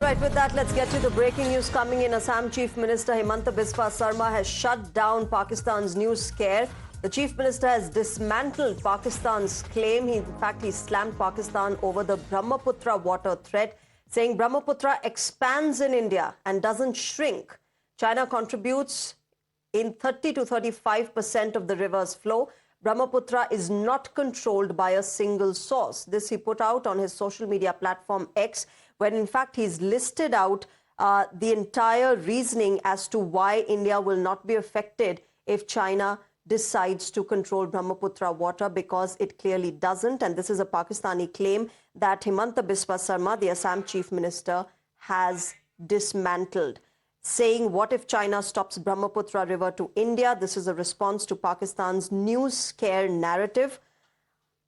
Right, with that, let's get to the breaking news coming in. Assam Chief Minister Himanta Biswa Sarma has shut down Pakistan's news scare. The Chief Minister has dismantled Pakistan's claim. In fact, he slammed Pakistan over the Brahmaputra water threat, saying Brahmaputra expands in India and doesn't shrink. China contributes in 30 to 35% of the river's flow. Brahmaputra is not controlled by a single source. This he put out on his social media platform X, when in fact he's listed out the entire reasoning as to why India will not be affected if China decides to control Brahmaputra water, because it clearly doesn't. And this is a Pakistani claim that Himanta Biswa Sarma, the Assam Chief Minister, has dismantled, saying, what if China stops Brahmaputra river to India? This is a response to Pakistan's news scare narrative.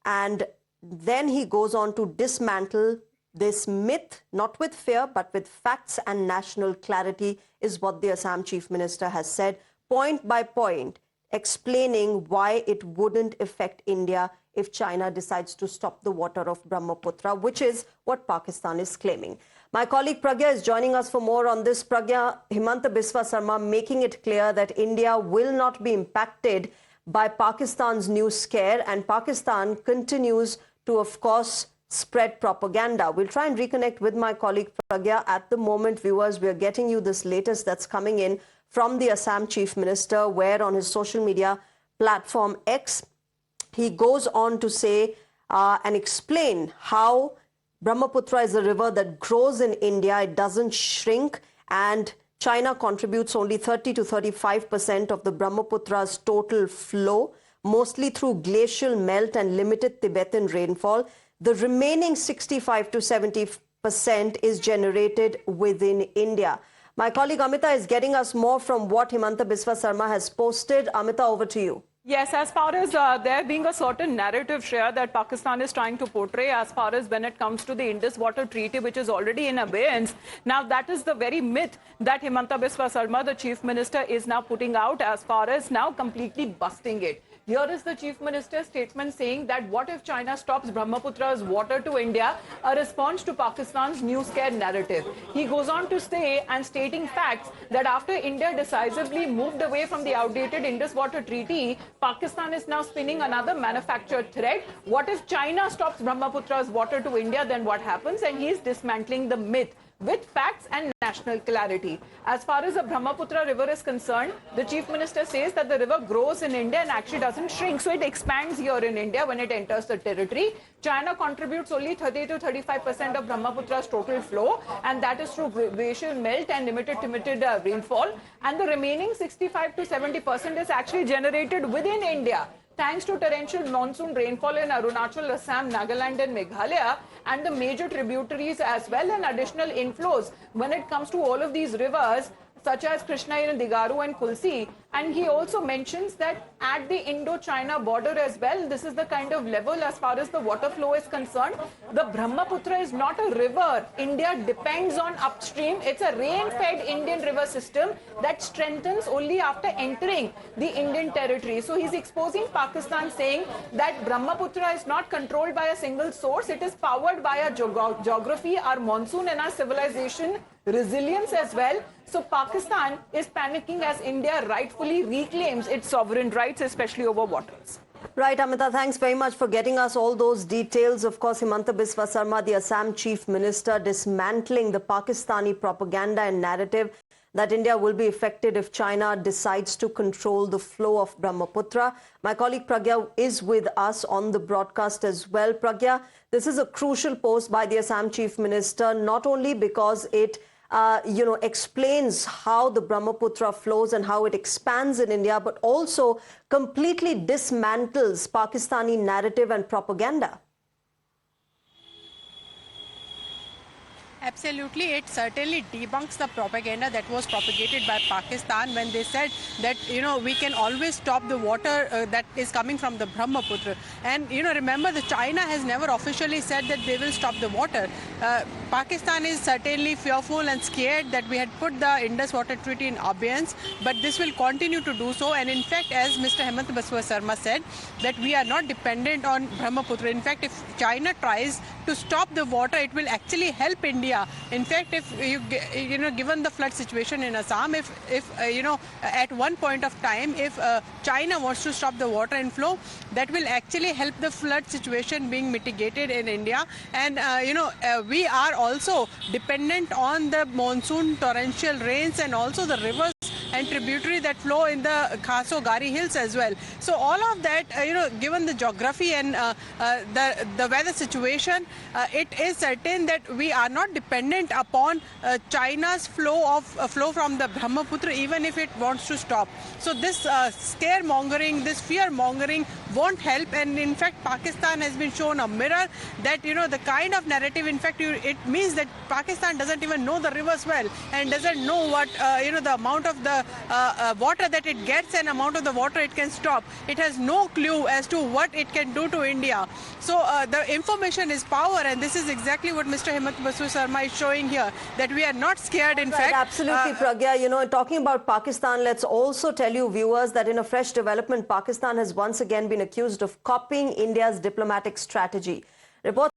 And then he goes on to dismantle this myth, not with fear, but with facts and national clarity, is what the Assam Chief Minister has said, point by point, explaining why it wouldn't affect India if China decides to stop the water of Brahmaputra, which is what Pakistan is claiming. My colleague Pragya is joining us for more on this. Pragya, Himanta Biswa Sarma making it clear that India will not be impacted by Pakistan's news scare, and Pakistan continues to, of course, spread propaganda. We'll try and reconnect with my colleague Pragya. At the moment, viewers, we are getting you this latest that's coming in from the Assam Chief Minister, where on his social media platform X, he goes on to say and explain how Brahmaputra is a river that grows in India. It doesn't shrink, and China contributes only 30 to 35% of the Brahmaputra's total flow, mostly through glacial melt and limited Tibetan rainfall. The remaining 65 to 70% is generated within India. My colleague Amita is getting us more from what Himanta Biswa Sarma has posted. Amita, over to you. Yes, as far as there being a certain narrative share that Pakistan is trying to portray as far as when it comes to the Indus Water Treaty, which is already in abeyance. Now, that is the very myth that Himanta Biswa Sarma, the Chief Minister, is now putting out, as far as now completely busting it. Here is the Chief Minister's statement saying that what if China stops Brahmaputra's water to India, a response to Pakistan's news scare narrative. He goes on to say, and stating facts, that after India decisively moved away from the outdated Indus Water Treaty, Pakistan is now spinning another manufactured thread. What if China stops Brahmaputra's water to India, then what happens? And he is dismantling the myth with facts and national clarity. As far as the Brahmaputra river is concerned, the Chief Minister says that the river grows in India and actually doesn't shrink, so it expands here in India when it enters the territory. China contributes only 30 to 35% of Brahmaputra's total flow, and that is through glacial melt and limited rainfall. And the remaining 65 to 70% is actually generated within India, thanks to torrential monsoon rainfall in Arunachal, Assam, Nagaland and Meghalaya, and the major tributaries as well, and additional inflows when it comes to all of these rivers, such as Krishna and Digaru and Kulsi. And he also mentions that at the Indo-China border as well, this is the kind of level as far as the water flow is concerned. The Brahmaputra is not a river. India depends on upstream. It's a rain-fed Indian river system that strengthens only after entering the Indian territory. So he's exposing Pakistan, saying that Brahmaputra is not controlled by a single source. It is powered by our geography, our monsoon and our civilization resilience as well. So Pakistan is panicking as India rightfully reclaims its sovereign rights, especially over waters. Right, Amita, thanks very much for getting us all those details. Of course, Himanta Biswa Sarma, the Assam Chief Minister, dismantling the Pakistani propaganda and narrative that India will be affected if China decides to control the flow of Brahmaputra. My colleague Pragya is with us on the broadcast as well. Pragya, this is a crucial post by the Assam Chief Minister, not only because it explains how the Brahmaputra flows and how it expands in India, but also completely dismantles Pakistani narrative and propaganda. Absolutely, it certainly debunks the propaganda that was propagated by Pakistan when they said that, we can always stop the water that is coming from the Brahmaputra. And, remember, the China has never officially said that they will stop the water. Pakistan is certainly fearful and scared that we had put the Indus Water Treaty in abeyance, but this will continue to do so. And in fact, as Mr. Himanta Biswa Sarma said, that we are not dependent on Brahmaputra. In fact, if China tries to stop the water, it will actually help India India. In fact, if given the flood situation in Assam, if at one point of time, if China wants to stop the water inflow, that will actually help the flood situation being mitigated in India. And we are also dependent on the monsoon torrential rains and also the rivers and tributary that flow in the Khaso Gari Hills as well. So all of that, given the geography and the weather situation, it is certain that we are not dependent upon China's flow from the Brahmaputra, even if it wants to stop. So this scaremongering, this fear-mongering won't help. And in fact, Pakistan has been shown a mirror that, the kind of narrative, in fact, it means that Pakistan doesn't even know the rivers well and doesn't know what, the amount of the water that it gets and amount of the water it can stop. It has no clue as to what it can do to India. So the information is power, and this is exactly what Mr. Himanta Biswa Sarma is showing here, that we are not scared. In fact, absolutely, Pragya. Talking about Pakistan, let's also tell you, viewers, that in a fresh development, Pakistan has once again been accused of copying India's diplomatic strategy. Reports